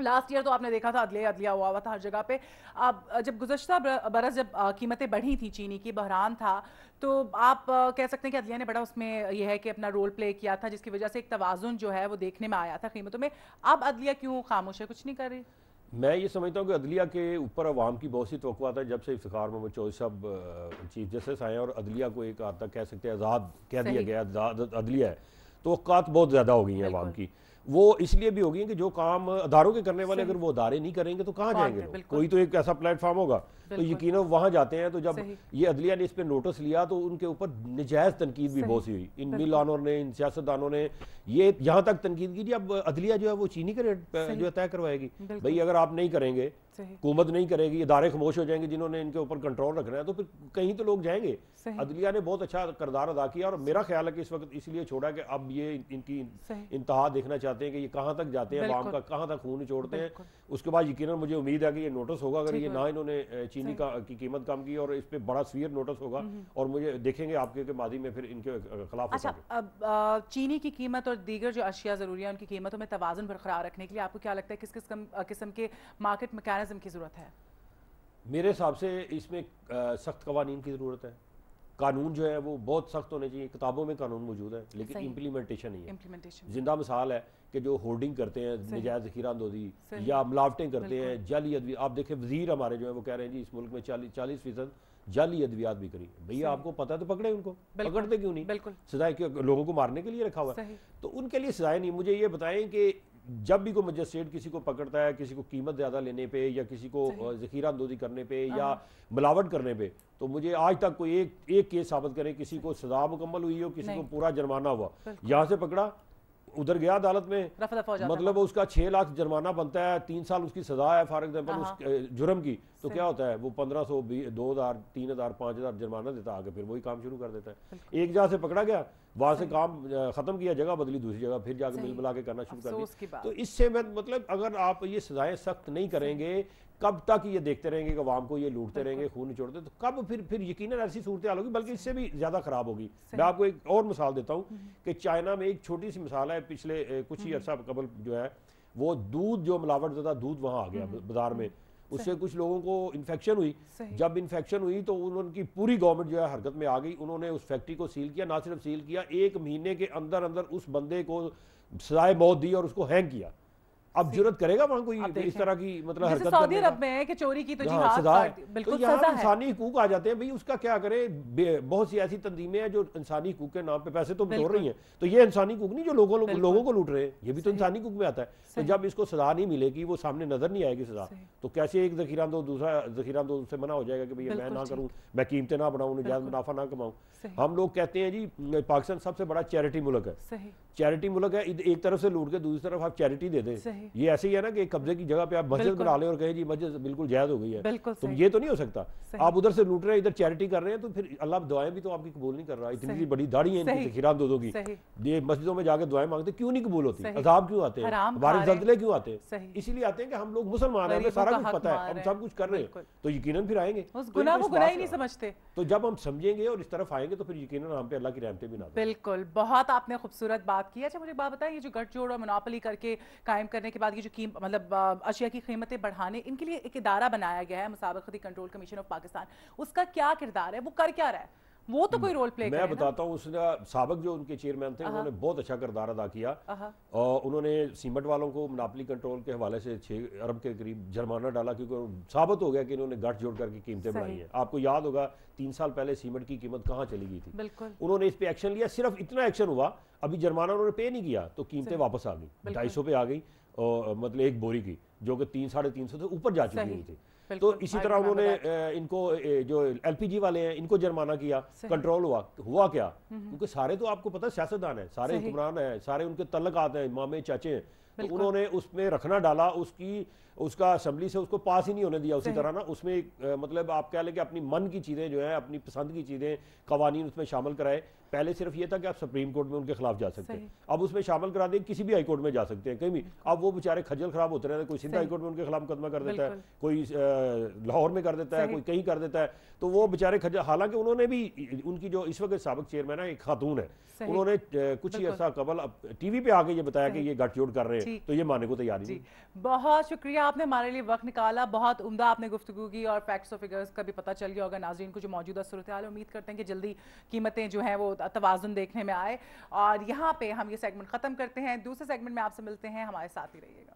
Last year تو آپ نے دیکھا تھا عدلیہ ہوا ہوا تھا ہر جگہ پہ. اب جب گزشتہ برس جب قیمتیں بڑھی تھیں چینی کی، بحران تھا، تو آپ کہہ سکتے ہیں کہ عدلیہ نے بڑا اس میں یہ ہے کہ اپنا رول پلے کیا تھا، جس کی وجہ سے ایک توازن جو ہے وہ دیکھنے میں آیا تھا قیمتوں میں. اب عدلیہ کیوں خاموش ہے، کچھ نہیں کر رہی؟ میں یہ سمجھتا ہوں کہ عدلیہ کے اوپر عوام کی بہت سی توقعات ہیں. جب سے افتخار محمد چودھری صاحب چیف جسٹس آئے اور عدلیہ کو ایک حد تک کہہ سکتے ہیں آزاد کہہ دیا گیا، آزاد عدلیہ ہے، توقعات بہت زیادہ ہو گئی ہیں عوام کی. وہ اس لیے بھی ہوگی کہ جو کام اداروں کے کرنے والے اگر وہ ادارے نہیں کریں گے تو کہاں جائیں گے؟ کوئی تو ایک ایسا پلیٹ فارم ہوگا تو یقیناً وہاں جاتے ہیں. تو جب یہ عدلیہ نے اس پہ نوٹس لیا تو ان کے اوپر نجائز تنقید بھی بہت سی ہوئی. ان مل آنر نے، ان سیاستدانوں نے یہ یہاں تک تنقید کی جی اب عدلیہ جو ہے وہ چینی کا ریٹ جو ہے طے کروائے گی. بھئی اگر آپ نہیں کریں گے، حکومت نہیں کرے گی، ادارے خاموش ہو جائیں گے جنہوں نے ان کے اوپر کنٹرول رکھنا ہے، تو پھر کہیں تو لوگ جائیں گے. عدلیہ نے بہت اچھا کردار ادا کیا، اور میرا خیال ہے کہ اس وقت اس لیے چھوڑا کہ اب یہ ان کی انتہا دیکھنا چاہتے ہیں کہ یہ کہاں تک جاتے ہیں، عوام کا کہاں تک خون نچوڑتے ہیں. اس کے بعد یقیناً مجھے امید ہے کہ یہ نوٹس ہوگا، اگر یہ نہ انہوں نے چینی کی قیمت کم کی، اور اس پہ بڑا سویر نوٹس ہوگا، اور مجھے دیکھیں گے آپ کے ماضی میں پھر ان کے خلاف. اچھا، اب چینی کی قیمت اور دیگر جو اشیاء ضروری ہیں ان کی قیمتوں میں توازن برقرار رکھنے کے لیے آپ کو کیا لگتا ہے کس قسم کے مارکیٹ میکانزم کی ضرورت ہے؟ میرے حساب سے اس میں سخت قوانین کی ضرورت ہے. قانون جو ہے وہ بہت سخت ہونے چاہیے. کتابوں میں قانون موجود ہے لیکن امپلیمنٹیشن نہیں ہے. زندہ مثال ہے کہ جو ہولڈنگ کرتے ہیں، نجائز ذخیرہ اندوزی یا ملاوٹیں کرتے ہیں، جعلی ادویات. آپ دیکھیں وزیر ہمارے جو ہیں وہ کہہ رہے ہیں جی اس ملک میں 40% جعلی ادویات بھی کری. بھیا آپ کو پتہ تو پکڑے ان کو، پکڑتے کیوں نہیں؟ سزائیں لوگوں کو مارنے کے لیے رکھا ہوا ہے، تو ان کے لیے سزائیں نہیں. مجھے یہ بتائیں کہ جب بھی کوئی مجسٹریٹ کسی کو پکڑتا ہے، کسی کو قیمت زیادہ لینے پہ یا کسی کو ذخیرہ اندوزی کرنے پہ یا ملاوٹ کرنے پہ، تو مجھے آج تک کوئی ایک کیس ثابت کرے کسی کو سزا مکمل ہوئی ہو، کسی کو پورا جرمانہ ہوا. یہاں سے پکڑا، ادھر گیا عدالت میں، مطلب اس کا 6 لاکھ جرمانہ بنتا ہے، 3 سال اس کی سزا ہے فار ایگزامپل اس جرم کی، تو کیا ہوتا ہے وہ 1500 2000 3000 5000 جرمانہ دیتا، آگے پھر وہی کام شروع کر دیتا ہے. ایک جگہ سے پکڑا گیا، وہاں سے کام ختم کیا، جگہ بدلی دوسری جگہ، پھر جا کے مل ملا کے کرنا شروع کر دیا. تو اس سے مطلب اگر آپ یہ سزائیں سخت نہیں کریں گے، کب تک یہ دیکھتے رہیں گے کہ عوام کو یہ لوٹتے رہیں گے، خون نچوڑتے، تو کب پھر یقیناً ایسی صورتحال ہوگی، بلکہ اس سے بھی زیادہ خراب ہوگی. میں آپ کو ایک اور مثال دیتا ہوں کہ چائنا میں ایک چھوٹی سی مثال ہے. پچھلے کچھ ہی عرصہ قبل جو ہے وہ دودھ جو ملاوٹ زدہ دودھ وہاں آ گیا بازار میں، اس سے کچھ لوگوں کو انفیکشن ہوئی. جب انفیکشن ہوئی تو ان کی پوری گورنمنٹ جو ہے حرکت میں آ گئی. انہوں نے اس فیکٹری کو سیل کیا، نہ صرف سیل کیا، 1 مہینے کے اندر اس بندے کو سزائے موت دی اور اس کو ہینگ کیا. اب جرت کرے گا وہاں کوئی اس طرح کی مطلب حرکت کرنے کا؟ سعودی عرب میں ہے کہ چوری کی تو سزا ہے. بالکل تو یہاں انسانی حقوق آ جاتے ہیں. بھئی اس کا کیا کرے؟ بہت سی ایسی تنظیمیں ہیں جو انسانی حقوق کے نام پہ پیسے تو بٹور رہی ہیں. تو یہ انسانی حقوق نہیں جو لوگوں کو لوٹ رہے ہیں، یہ بھی تو انسانی حقوق میں آتا ہے. تو جب اس کو سزا نہیں ملے گی، وہ سامنے نظر نہیں آئے گی سزا، تو کیسے ایک ذخیرہ اندوز دوسرا ذخیرہ اندوز سے منع ہو جائے گا کہ بھئی میں نہ کروں، میں قیمتیں نہ بڑھاؤں، نجائز منافع نہ کماؤں. ہم لوگ کہتے ہیں جی پاکستان سب سے بڑا چیریٹی ملک ہے. چیریٹی ملک ہے، ایک طرف سے لوٹ کے دوسری طرف آپ چیریٹی دے دیں. یہ ایسے ہی ہے نا کہ قبضے کی جگہ پہ آپ مسجد بنا لیں اور کہیں جی مسجد بالکل جائز ہو گئی ہے، تو یہ تو نہیں ہو سکتا. آپ ادھر سے لوٹ رہے ہیں، ادھر چیریٹی کر رہے ہیں، تو پھر اللہ دعائیں بھی تو آپ کی قبول نہیں کر رہا. اتنی بڑی داڑھی ہے ان کی ذخیرہ اندوزوں کی، یہ مسجدوں میں جا کے دعائیں مانگتے کیوں نہیں قبول ہوتی؟ عذاب کیوں آتے ہیں؟ ہمارے زلزلے کیوں آتے ہیں؟ اسی لیے آتے ہیں کہ ہم لوگ مسلمان ہیں، ہمیں سارا کچھ پتہ ہے، ہم سب کچھ کر رہے ہیں، تو یقیناً پھر آئیں گے. گناہ کو گناہ ہی نہیں سمجھتے. تو جب ہم سمجھیں گے اور اس طرف آئیں گے تو پھر یقیناً ہم پہ اللہ کی رحمتیں بھی نہ. بالکل، بہت آپ نے خوبصورت بات کی. اچھا مجھے بات بتائیں، یہ جو گٹھ جوڑ اور منوپلی کر کے قائم کرنے کے بعد یہ جو مطلب اشیاء کی قیمتیں بڑھانے، ان کے لیے ایک ادارہ بنایا گیا ہے مسابقتی کنٹرول کمیشن آف پاکستان. اس کا کیا کردار ہے؟ وہ کر کیا رہا ہے؟ وہ تو کوئی رول پلے کرے. میں بتاتا ہوں، اس نے سابق جو ان کے چیئرمین تھے انہوں نے بہت اچھا کردار ادا کیا. اور انہوں نے سیمنٹ والوں کو مناپلی کنٹرول کے حوالے سے 6 ارب کے قریب جرمانہ ڈالا، کیونکہ ثابت ہو گیا کہ انہوں نے گٹھ جوڑ کر کے قیمتیں بڑھائی ہیں. آپ کو یاد ہوگا 3 سال پہلے سیمنٹ کی قیمت کہاں چلی گئی تھی. انہوں نے اس پہ ایکشن لیا. صرف اتنا ایکشن ہوا، ابھی جرمانہ انہوں نے پے نہیں کیا تو قیمتیں واپس آ گئی، 250 پہ آ گئی، مطلب ایک بوری کی، جو کہ 300-350 سے اوپر جا چکی ہوئی تھی. تو اسی طرح انہوں نے ان کو جو ایل پی جی والے ہیں ان کو جرمانہ کیا. کنٹرول ہوا کیا؟ کیونکہ سارے تو آپ کو پتہ سیاستدان ہیں، سارے حکمران ہیں، سارے ان کے تعلقات ہیں، مامے چاچے ہیں. تو انہوں نے اس میں رکھنا ڈالا، اس کی اس کا اسمبلی سے اس کو پاس ہی نہیں ہونے دیا اسی طرح نا. اس میں مطلب آپ کہہ لیں کہ اپنی من کی چیزیں جو ہیں, اپنی پسند کی چیزیں, قوانین اس میں شامل کرائے. پہلے صرف یہ تھا کہ آپ سپریم کورٹ میں ان کے خلاف جا سکتے ہیں, اب اس میں شامل کرا دیں کسی بھی ہائی کورٹ میں جا سکتے ہیں کہیں بھی. اب وہ بیچارے کھجل خراب ہوتے رہتے ہیں, کوئی سندھ ہائی کورٹ میں ان کے خلاف مقدمہ کر دیتا ہے, کوئی لاہور میں کر دیتا ہے, کوئی کہیں کر دیتا ہے. تو وہ بیچارے کھجل, حالانکہ انہوں نے بھی, ان کی جو اس وقت سابق چیئرمین ہے ایک خاتون ہے, انہوں نے کچھ ہی عرصہ قبل ٹی وی پہ آ کے یہ بتایا کہ یہ گٹھ جوڑ کر رہے ہیں, تو یہ ماننے کو تیار نہیں. بہت شکریہ, آپ نے ہمارے لیے وقت نکالا, بہت عمدہ آپ نے گفتگو کی, اور فیکٹس اور فگرز کا بھی پتہ چل گیا ہوگا ناظرین کو جو موجودہ صورتحال ہے. امید کرتے ہیں کہ جلدی قیمتیں جو ہیں وہ توازن دیکھنے میں آئے. اور یہاں پہ ہم یہ سیگمنٹ ختم کرتے ہیں, دوسرے سیگمنٹ میں آپ سے ملتے ہیں, ہمارے ساتھ ہی رہیے گا.